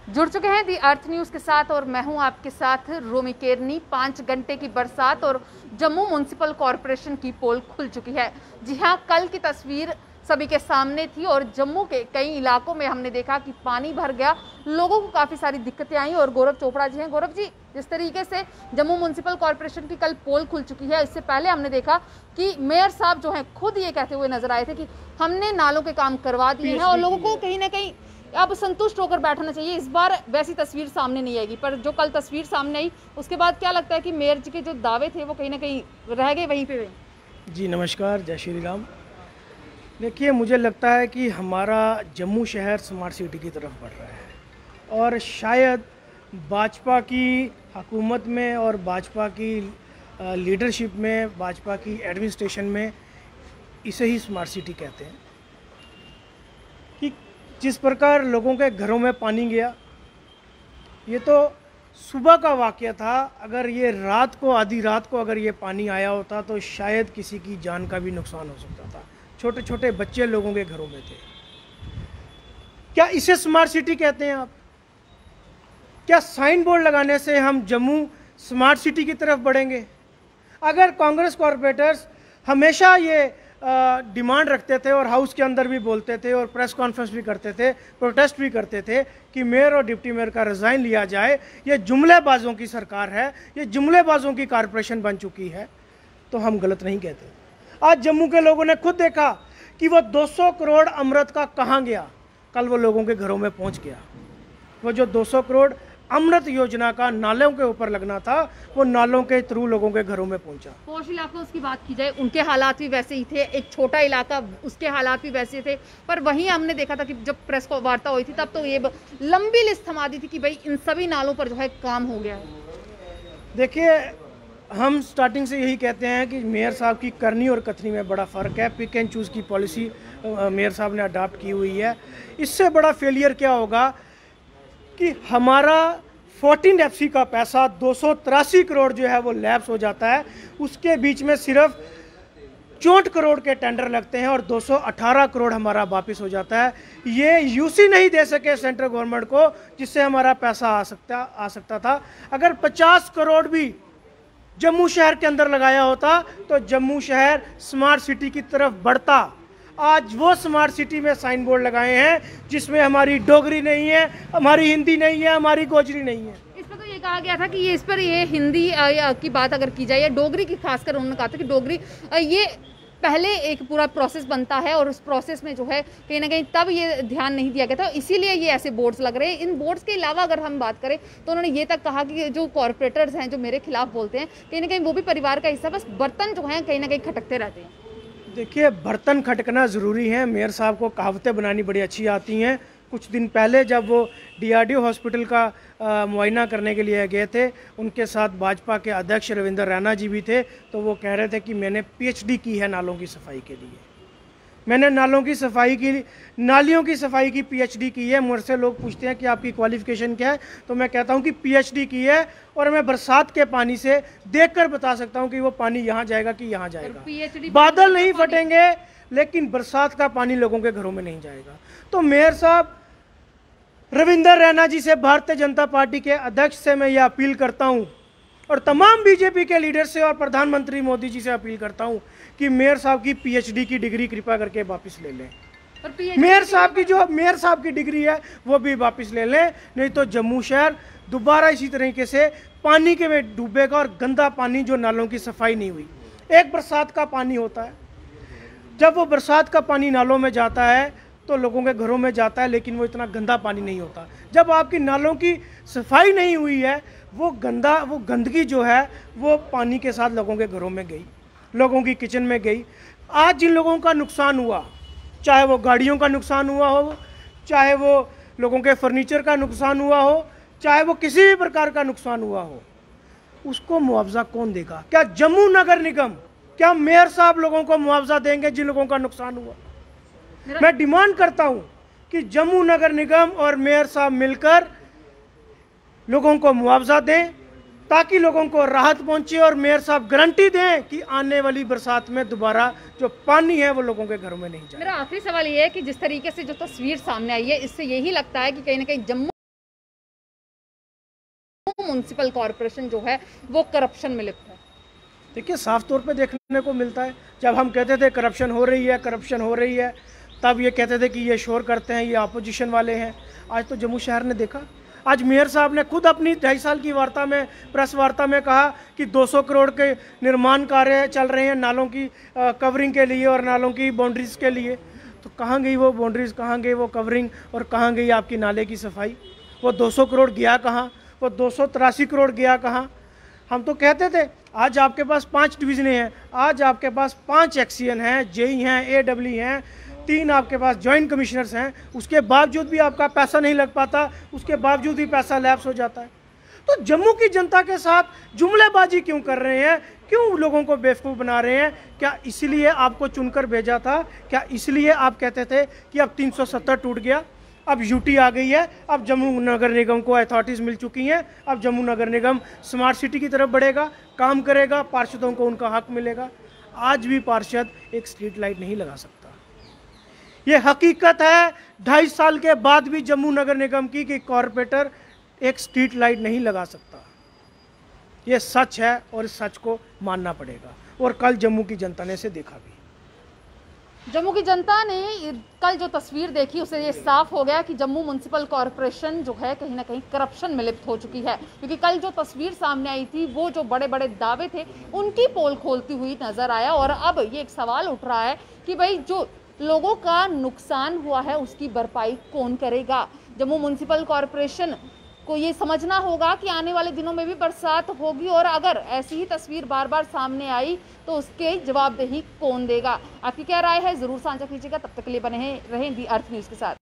जुड़ चुके हैं दी अर्थ न्यूज के साथ और मैं हूं आपके साथ रोमी केरनी। 5 घंटे की बरसात और जम्मू म्युनिसिपल कॉरपोरेशन की पोल खुल चुकी है। जी हां, कल की तस्वीर सभी के सामने थी और जम्मू के कई इलाकों में हमने देखा कि पानी भर गया, लोगों को काफी सारी दिक्कतें आई। और गौरव चोपड़ा जी हैं। गौरव जी, जिस तरीके से जम्मू म्युनिसिपल कॉरपोरेशन की कल पोल खुल चुकी है, इससे पहले हमने देखा कि मेयर साहब जो हैं खुद ये कहते हुए नजर आए थे कि हमने नालों के काम करवा दिए हैं और लोगों को कहीं ना कहीं अब संतुष्ट होकर बैठना चाहिए। इस बार वैसी तस्वीर सामने नहीं आएगी, पर जो कल तस्वीर सामने आई उसके बाद क्या लगता है कि मेयर जी के जो दावे थे वो कहीं ना कहीं रह गए वहीं पे? जी नमस्कार, जय श्री राम। देखिए, मुझे लगता है कि हमारा जम्मू शहर स्मार्ट सिटी की तरफ बढ़ रहा है और शायद भाजपा की हुकूमत में और भाजपा की लीडरशिप में, भाजपा की एडमिनिस्ट्रेशन में इसे ही स्मार्ट सिटी कहते हैं। कि जिस प्रकार लोगों के घरों में पानी गया, ये तो सुबह का वाक़या था। अगर ये रात को, आधी रात को अगर ये पानी आया होता तो शायद किसी की जान का भी नुकसान हो सकता था। छोटे छोटे बच्चे लोगों के घरों में थे। क्या इसे स्मार्ट सिटी कहते हैं आप? क्या साइन बोर्ड लगाने से हम जम्मू स्मार्ट सिटी की तरफ बढ़ेंगे? अगर कांग्रेस कॉरपोरेटर्स हमेशा ये डिमांड रखते थे और हाउस के अंदर भी बोलते थे और प्रेस कॉन्फ्रेंस भी करते थे, प्रोटेस्ट भी करते थे कि मेयर और डिप्टी मेयर का रिज़ाइन लिया जाए, ये जुमलेबाजों की सरकार है, ये जुमलेबाजों की कॉरपोरेशन बन चुकी है, तो हम गलत नहीं कहते। आज जम्मू के लोगों ने खुद देखा कि वो 200 करोड़ अमृत का कहाँ गया। कल वो लोगों के घरों में पहुंच गया। वो जो 200 करोड़ अमृत योजना का नालों के ऊपर लगना था, वो नालों के थ्रू लोगों के घरों में पहुंचा। पौष इलाका उसकी बात की जाए, उनके हालात भी वैसे ही थे। एक छोटा इलाका, उसके हालात भी वैसे थे। पर वहीं हमने देखा था कि जब प्रेस को वार्ता हुई थी तब तो ये लंबी लिस्ट थमा दी थी कि भाई इन सभी नालों पर जो है काम हो गया है। देखिए, हम स्टार्टिंग से यही कहते हैं कि मेयर साहब की करनी और कथनी में बड़ा फ़र्क है। पिक एंड चूज़ की पॉलिसी मेयर साहब ने अडॉप्ट की हुई है। इससे बड़ा फेलियर क्या होगा कि हमारा 14 FC का पैसा 283 करोड़ जो है वो लैप्स हो जाता है। उसके बीच में सिर्फ 64 करोड़ के टेंडर लगते हैं और 218 करोड़ हमारा वापस हो जाता है। ये यूसी नहीं दे सके सेंट्रल गवर्नमेंट को, जिससे हमारा पैसा आ सकता था। अगर 50 करोड़ भी जम्मू शहर के अंदर लगाया होता तो जम्मू शहर स्मार्ट सिटी की तरफ बढ़ता। आज वो स्मार्ट सिटी में साइन बोर्ड लगाए हैं जिसमें हमारी डोगरी नहीं है, हमारी हिंदी नहीं है, हमारी गोजरी नहीं है। इस पर तो ये कहा गया था कि ये इस पर ये हिंदी की बात अगर की जाए या डोगरी की, खासकर उन्होंने कहा था कि डोगरी ये पहले एक पूरा प्रोसेस बनता है और उस प्रोसेस में जो है कहीं ना कहीं तब ये ध्यान नहीं दिया गया था, इसीलिए ये ऐसे बोर्ड्स लग रहे हैं। इन बोर्ड्स के अलावा अगर हम बात करें तो उन्होंने ये तक कहा कि जो कॉरपोरेटर्स हैं जो मेरे खिलाफ बोलते हैं, कहीं ना कहीं वो भी परिवार का हिस्सा, बस बर्तन जो हैं कहीं ना कहीं खटकते रहते हैं। देखिए, बर्तन खटकना ज़रूरी है। मेयर साहब को कहावतें बनानी बड़ी अच्छी आती हैं। कुछ दिन पहले जब वो DRDO हॉस्पिटल का मुआयना करने के लिए गए थे, उनके साथ भाजपा के अध्यक्ष रविंद्र रैना जी भी थे, तो वो कह रहे थे कि मैंने PhD की है नालों की सफाई के लिए। मैंने नालियों की सफाई की PhD की है। मुझसे लोग पूछते हैं कि आपकी क्वालिफिकेशन क्या है, तो मैं कहता हूं कि PhD की है और मैं बरसात के पानी से देखकर बता सकता हूं कि वो पानी यहाँ जाएगा कि यहाँ जाएगा। बादल नहीं फटेंगे लेकिन बरसात का पानी लोगों के घरों में नहीं जाएगा। तो मेयर साहब रविंद्र रैना जी से, भारतीय जनता पार्टी के अध्यक्ष से मैं ये अपील करता हूं और तमाम बीजेपी के लीडर से और प्रधानमंत्री मोदी जी से अपील करता हूं कि मेयर साहब की PhD की डिग्री कृपा करके वापस ले लें। मेयर साहब की डिग्री है वो भी वापस ले लें, नहीं तो जम्मू शहर दोबारा इसी तरीके से पानी के में डूबेगा और गंदा पानी, जो नालों की सफाई नहीं हुई। एक बरसात का पानी होता है, जब वो बरसात का पानी नालों में जाता है तो लोगों के घरों में जाता है, लेकिन वो इतना गंदा पानी नहीं होता। जब आपकी नालों की सफाई नहीं हुई है, वो गंदगी जो है वो पानी के साथ लोगों के घरों में गई, लोगों की किचन में गई। आज जिन लोगों का नुकसान हुआ, चाहे वो गाड़ियों का नुकसान हुआ हो, चाहे वो लोगों के फर्नीचर का नुकसान हुआ हो, चाहे वो किसी भी प्रकार का नुकसान हुआ हो, उसको मुआवजा कौन देगा? क्या जम्मू नगर निगम, क्या मेयर साहब लोगों को मुआवजा देंगे जिन लोगों का नुकसान हुआ? मैं डिमांड करता हूं कि जम्मू नगर निगम और मेयर साहब मिलकर लोगों को मुआवजा दें ताकि लोगों को राहत पहुंचे और मेयर साहब गारंटी दें कि आने वाली बरसात में दोबारा जो पानी है वो लोगों के घरों में नहीं जाए। मेरा आखिरी सवाल ये है कि जिस तरीके से जो तस्वीर सामने आई है, इससे यही लगता है कि कहीं ना कहीं जम्मू म्युनिसिपल कॉरपोरेशन जो है वो करप्शन में लिप्त है? देखिए, साफ तौर पे देखने को मिलता है। जब हम कहते थे करप्शन हो रही है, करप्शन हो रही है, तब ये कहते थे कि ये शोर करते हैं, ये अपोजिशन वाले हैं। आज तो जम्मू शहर ने देखा। आज मेयर साहब ने खुद अपनी 2.5 साल की वार्ता में, प्रेस वार्ता में कहा कि 200 करोड़ के निर्माण कार्य चल रहे हैं नालों की कवरिंग के लिए और नालों की बाउंड्रीज के लिए। तो कहाँ गई वो बाउंड्रीज, कहाँ गई वो कवरिंग और कहाँ गई आपकी नाले की सफाई? वो 200 करोड़ गया कहाँ? वो 283 करोड़ गया कहाँ? हम तो कहते थे आज आपके पास 5 डिवीजनें हैं, आज आपके पास 5 एक्सीएन हैं, जेई हैं, एडब्ल्यू हैं, 3 आपके पास जॉइंट कमिश्नर्स हैं, उसके बावजूद भी आपका पैसा नहीं लग पाता, उसके बावजूद भी पैसा लैप्स हो जाता है। तो जम्मू की जनता के साथ जुमलेबाजी क्यों कर रहे हैं? क्यों लोगों को बेवकूफ़ बना रहे हैं? क्या इसलिए आपको चुनकर भेजा था? क्या इसलिए आप कहते थे कि अब 370 टूट गया, अब यूटी आ गई है, अब जम्मू नगर निगम को अथॉरिटीज़ मिल चुकी हैं, अब जम्मू नगर निगम स्मार्ट सिटी की तरफ बढ़ेगा, काम करेगा, पार्षदों को उनका हक मिलेगा? आज भी पार्षद एक स्ट्रीट लाइट नहीं लगा सकता। ये हकीकत है 2.5 साल के बाद भी जम्मू नगर निगम की कि कॉरपोरेटर एक स्ट्रीट लाइट नहीं लगा सकता। ये सच है और इस सच को मानना पड़ेगा, और कल जम्मू की जनता ने इसे देखा भी। जम्मू की जनता ने कल जो तस्वीर देखी उससे ये साफ हो गया कि जम्मू म्युनिसिपल कॉरपोरेशन जो है कहीं ना कहीं करप्शन में लिप्त हो चुकी है, क्योंकि कल जो तस्वीर सामने आई थी वो जो बड़े बड़े दावे थे उनकी पोल खोलती हुई नजर आया। और अब ये एक सवाल उठ रहा है कि भाई जो लोगों का नुकसान हुआ है उसकी भरपाई कौन करेगा? जम्मू म्युनिसिपल कॉरपोरेशन को ये समझना होगा कि आने वाले दिनों में भी बरसात होगी, और अगर ऐसी ही तस्वीर बार बार सामने आई तो उसके जवाबदेही कौन देगा? आपकी क्या राय है? जरूर साझा कीजिएगा। तब तक के लिए बने रहें दी अर्थ न्यूज़ के साथ।